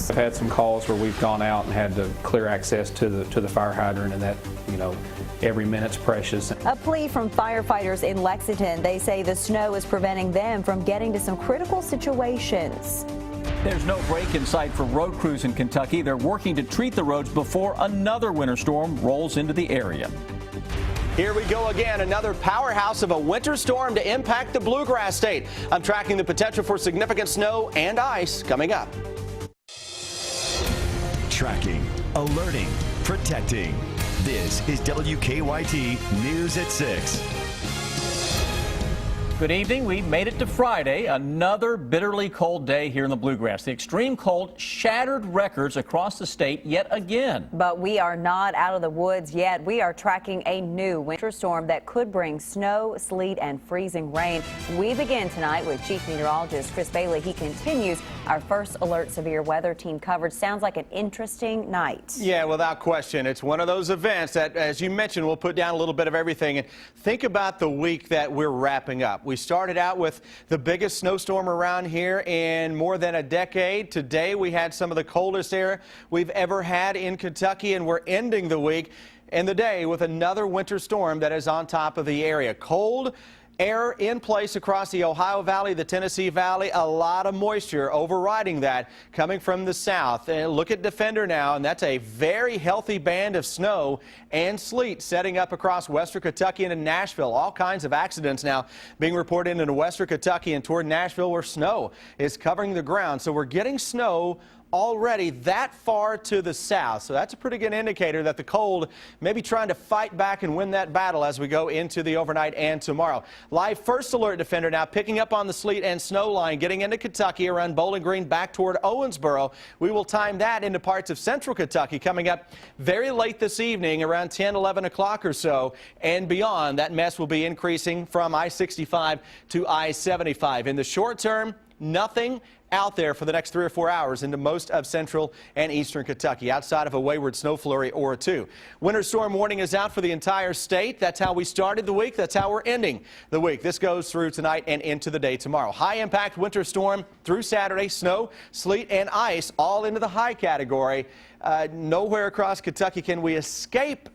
I've had some calls where we've gone out and had to clear access to the fire hydrant, and that, you know, every minute's precious. A plea from firefighters in Lexington. They say the snow is preventing them from getting to some critical situations. There's no break in sight for road crews in Kentucky. They're working to treat the roads before another winter storm rolls into the area. Here we go again, another powerhouse of a winter storm to impact the Bluegrass State. I'm tracking the potential for significant snow and ice coming up. Tracking, alerting, protecting. This is WKYT News at 6. Good evening. We made it to Friday, another bitterly cold day here in the Bluegrass. The extreme cold shattered records across the state yet again. But we are not out of the woods yet. We are tracking a new winter storm that could bring snow, sleet, and freezing rain. We begin tonight with Chief Meteorologist Chris Bailey. He continues our first alert severe weather team coverage. Sounds like an interesting night. Yeah, without question. It's one of those events that, as you mentioned, will put down a little bit of everything. And think about the week that we're wrapping up. We started out with the biggest snowstorm around here in more than a decade. Today we had some of the coldest air we've ever had in Kentucky, and we're ending the week and the day with another winter storm that is on top of the area. Cold air in place across the Ohio Valley, the Tennessee Valley, a lot of moisture overriding that coming from the south. And look at Defender now, and that's a very healthy band of snow and sleet setting up across western Kentucky and in Nashville. All kinds of accidents now being reported into western Kentucky and toward Nashville where snow is covering the ground. So we're getting snow already that far to the south. So that's a pretty good indicator that the cold may be trying to fight back and win that battle as we go into the overnight and tomorrow. Live first alert Defender now picking up on the sleet and snow line getting into Kentucky around Bowling Green back toward Owensboro. We will time that into parts of central Kentucky coming up very late this evening around 10, 11 o'clock or so and beyond. That mess will be increasing from I-65 to I-75. In the short term, nothing out there for the next 3 or 4 hours into most of central and eastern Kentucky, outside of a wayward snow flurry or two. Winter storm warning is out for the entire state. That's how we started the week. That's how we're ending the week. This goes through tonight and into the day tomorrow. High impact winter storm through Saturday. Snow, sleet, and ice all into the high category. Nowhere across Kentucky can we escape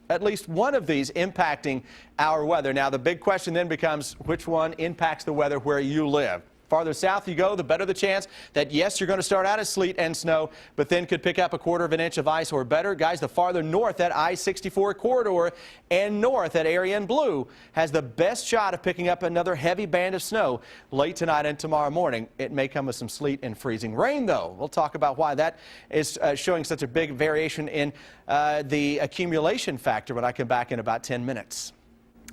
at least one of these impacting our weather. Now, the big question then becomes which one impacts the weather where you live. Farther south you go, the better the chance that, yes, you're going to start out as sleet and snow, but then could pick up a quarter of an inch of ice or better. Guys, the farther north, that I-64 corridor and north, that area in blue, has the best shot of picking up another heavy band of snow late tonight and tomorrow morning. It may come with some sleet and freezing rain, though. We'll talk about why that is showing such a big variation in the accumulation factor when I come back in about 10 minutes.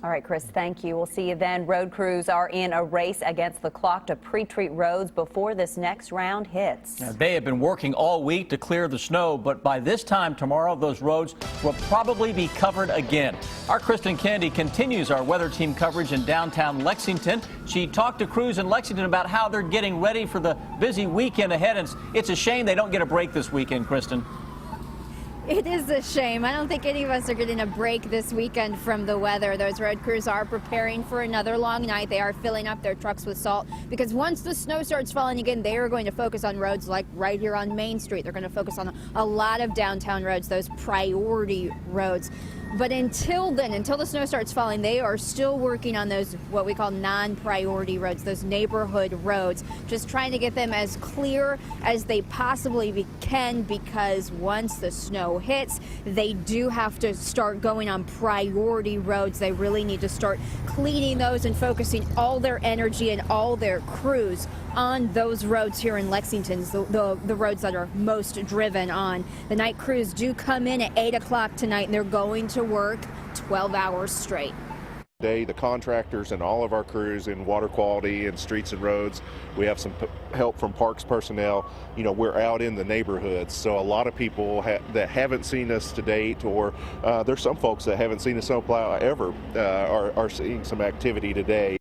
All right, Chris, thank you. We'll see you then. Road crews are in a race against the clock to pre-treat roads before this next round hits. Now, they have been working all week to clear the snow, but by this time tomorrow, those roads will probably be covered again. Our Kristen Kennedy continues our weather team coverage in downtown Lexington. She talked to crews in Lexington about how they're getting ready for the busy weekend ahead. And it's a shame they don't get a break this weekend, Kristen. It is a shame. I don't think any of us are getting a break this weekend from the weather. Those road crews are preparing for another long night. They are filling up their trucks with salt because once the snow starts falling again, they are going to focus on roads like right here on Main Street. They're going to focus on a lot of downtown roads, those priority roads. But until then, until the snow starts falling, they are still working on those what we call non-priority roads, those neighborhood roads, just trying to get them as clear as they possibly can, because once the snow hits, they do have to start going on priority roads. They really need to start cleaning those and focusing all their energy and all their crews on those roads here in Lexington, the roads that are most driven on. The night crews do come in at 8 o'clock tonight, and they're going to work 12 hours straight. The contractors and all of our crews in water quality and streets and roads, we have some help from parks personnel. You know, we're out in the neighborhoods, so a lot of people that haven't seen us to date, or there's some folks that haven't seen a snowplow ever, are seeing some activity today.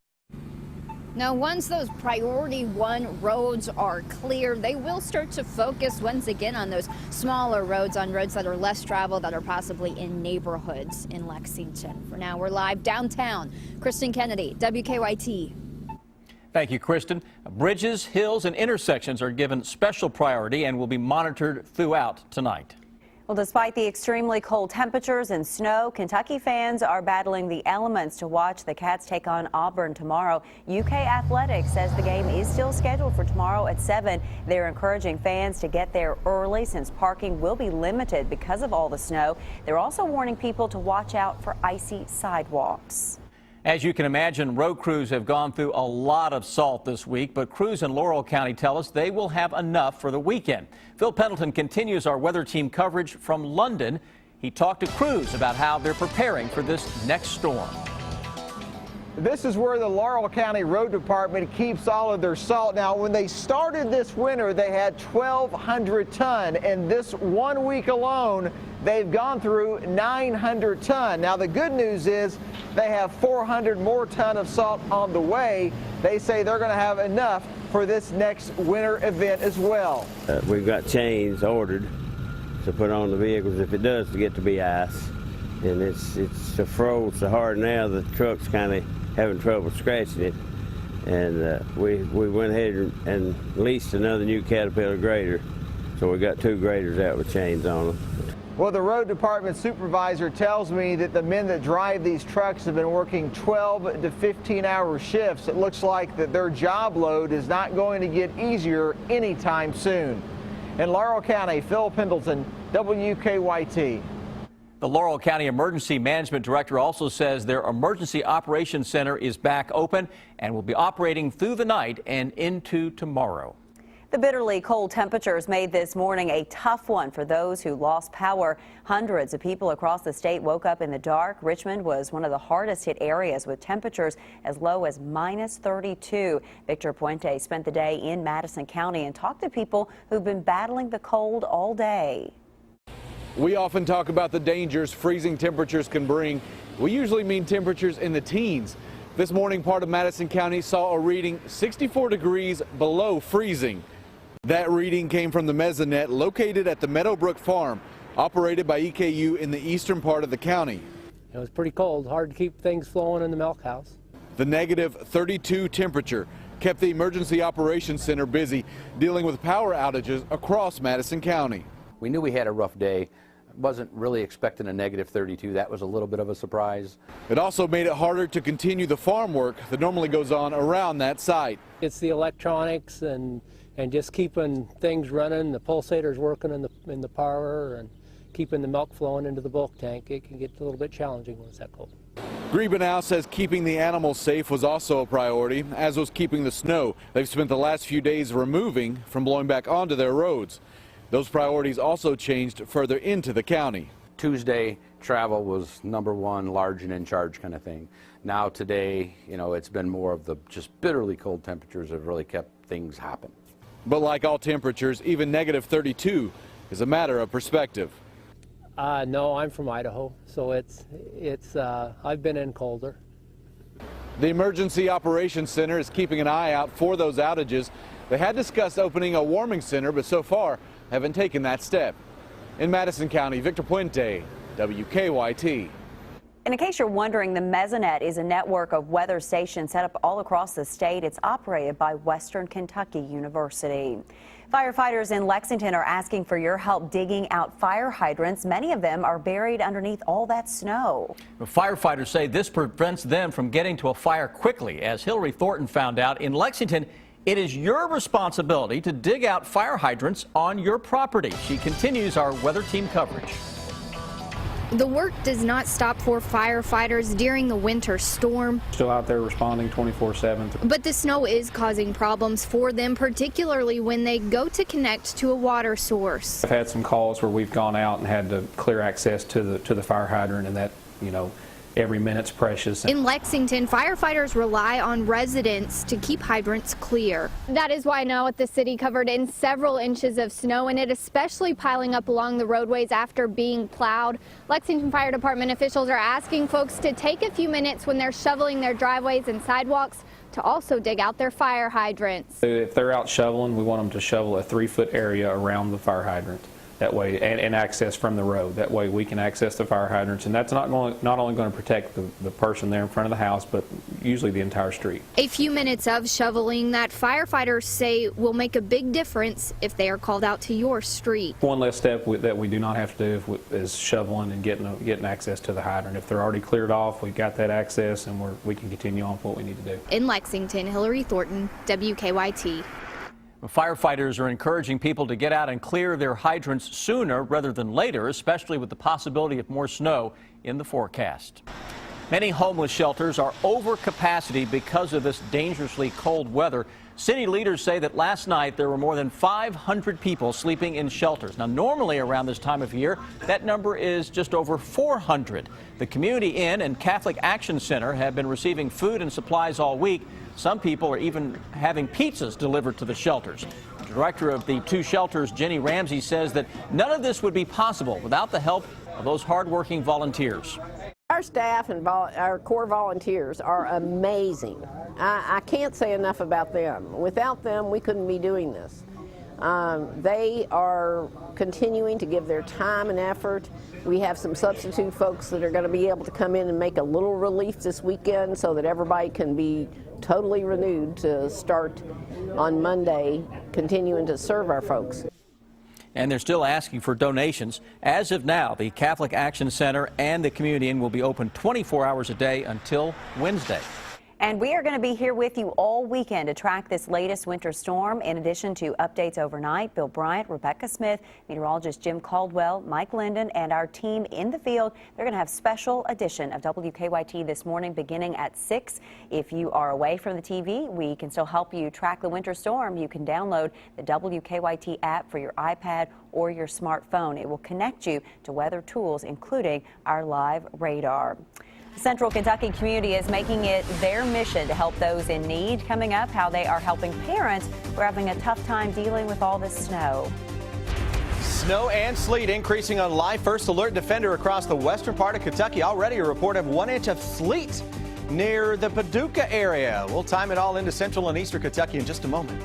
Now, once those priority one roads are clear, they will start to focus once again on those smaller roads, on roads that are less traveled, that are possibly in neighborhoods in Lexington. For now, we're live downtown. Kristen Kennedy, WKYT. Thank you, Kristen. Bridges, hills, and intersections are given special priority and will be monitored throughout tonight. Well, despite the extremely cold temperatures and snow, Kentucky fans are battling the elements to watch the Cats take on Auburn tomorrow. UK Athletics says the game is still scheduled for tomorrow at 7. They're encouraging fans to get there early since parking will be limited because of all the snow. They're also warning people to watch out for icy sidewalks. As you can imagine, road crews have gone through a lot of salt this week, but crews in Laurel County tell us they will have enough for the weekend. Phil Pendleton continues our weather team coverage from London. He talked to crews about how they're preparing for this next storm. This is where the Laurel County Road Department keeps all of their salt. Now, when they started this winter, they had 1,200 ton, and this 1 week alone, they've gone through 900 ton. Now, the good news is they have 400 more ton of salt on the way. They say they're going to have enough for this next winter event as well. We've got chains ordered to put on the vehicles if it does get to be ice. And it's so froze so hard now the truck's kind of having trouble scratching it. And we went ahead and leased another new Caterpillar grader. So we got 2 graders out with chains on them. Well, the road department supervisor tells me that the men that drive these trucks have been working 12 to 15-hour shifts. It looks like that their job load is not going to get easier anytime soon. In Laurel County, Phil Pendleton, WKYT. The Laurel County Emergency Management Director also says their Emergency Operations Center is back open and will be operating through the night and into tomorrow. The bitterly cold temperatures made this morning a tough one for those who lost power. Hundreds of people across the state woke up in the dark. Richmond was one of the hardest hit areas with temperatures as low as -32. Victor Puente spent the day in Madison County and talked to people who've been battling the cold all day. We often talk about the dangers freezing temperatures can bring. We usually mean temperatures in the teens. This morning, part of Madison County saw a reading 64 degrees below freezing. That reading came from the mesonet located at the Meadowbrook Farm, operated by EKU in the eastern part of the county. It was pretty cold, hard to keep things flowing in the milk house. The -32 temperature kept the Emergency Operations Center busy dealing with power outages across Madison County. We knew we had a rough day. Wasn't really expecting a -32. That was a little bit of a surprise. It also made it harder to continue the farm work that normally goes on around that site. It's the electronics and just keeping things running, the pulsators working in the parlor and keeping the milk flowing into the bulk tank. It can get a little bit challenging when it's that cold. Griebenow says keeping the animals safe was also a priority, as was keeping the snow they've spent the last few days removing from blowing back onto their roads. Those priorities also changed further into the county. Tuesday, travel was #1, large and in charge kind of thing. Now today, it's been more of the just bitterly cold temperatures have really kept things hopping. But like all temperatures, even -32 is a matter of perspective. No, I'm from Idaho, so I've been in colder. The Emergency Operations Center is keeping an eye out for those outages. They had discussed opening a warming center, but so far haven't taken that step. In Madison County, Victor Puente, WKYT. And in case you're wondering, the Mesonet is a network of weather stations set up all across the state. It's operated by Western Kentucky University. Firefighters in Lexington are asking for your help digging out fire hydrants. Many of them are buried underneath all that snow. Firefighters say this prevents them from getting to a fire quickly. As Hillary Thornton found out, in Lexington, it is your responsibility to dig out fire hydrants on your property. She continues our weather team coverage. The work does not stop for firefighters during the winter storm. Still out there responding 24/7. But the snow is causing problems for them, particularly when they go to connect to a water source. I've had some calls where we've gone out and had to clear access to the fire hydrant, and that, every minute's precious. In Lexington, firefighters rely on residents to keep hydrants clear. That is why now with the city covered in several inches of snow, and it especially piling up along the roadways after being plowed, Lexington Fire Department officials are asking folks to take a few minutes when they're shoveling their driveways and sidewalks to also dig out their fire hydrants. If they're out shoveling, we want them to shovel a 3-foot area around the fire hydrant. That way, and access from the road. That way we can access the fire hydrants, and that's not only going to protect the person there in front of the house, but usually the entire street. A few minutes of shoveling that firefighters say will make a big difference if they are called out to your street. One less step that we do not have to do is shoveling and getting access to the hydrant. If they're already cleared off, we've got that access, and we can continue on with what we need to do. In Lexington, Hillary Thornton, WKYT. Firefighters are encouraging people to get out and clear their hydrants sooner rather than later, especially with the possibility of more snow in the forecast. Many homeless shelters are over capacity because of this dangerously cold weather. City leaders say that last night there were more than 500 people sleeping in shelters. Now, normally around this time of year, that number is just over 400. The Community Inn and Catholic Action Center have been receiving food and supplies all week. Some people are even having pizzas delivered to the shelters. The director of the two shelters, Jenny Ramsey, says that none of this would be possible without the help of those hardworking volunteers. Our staff and our core volunteers are amazing. I can't say enough about them. Without them, we couldn't be doing this. They are continuing to give their time and effort. We have some substitute folks that are going to be able to come in and make a little relief this weekend so that everybody can be totally renewed to start on Monday, continuing to serve our folks. And they're still asking for donations. As of now, the Catholic Action Center and the Community Inn will be open 24 hours a day until Wednesday. And we are going to be here with you all weekend to track this latest winter storm. In addition to updates overnight, Bill Bryant, Rebecca Smith, meteorologist Jim Caldwell, Mike Linden, and our team in the field, they're going to have special edition of WKYT this morning beginning at 6. If you are away from the TV, we can still help you track the winter storm. You can download the WKYT app for your iPad or your smartphone. It will connect you to weather tools, including our live radar. Central Kentucky community is making it their mission to help those in need. Coming up, how they are helping parents who are having a tough time dealing with all this snow. Snow and sleet increasing on live first alert defender across the western part of Kentucky. Already a report of 1 inch of sleet near the Paducah area. We'll time it all into central and eastern Kentucky in just a moment.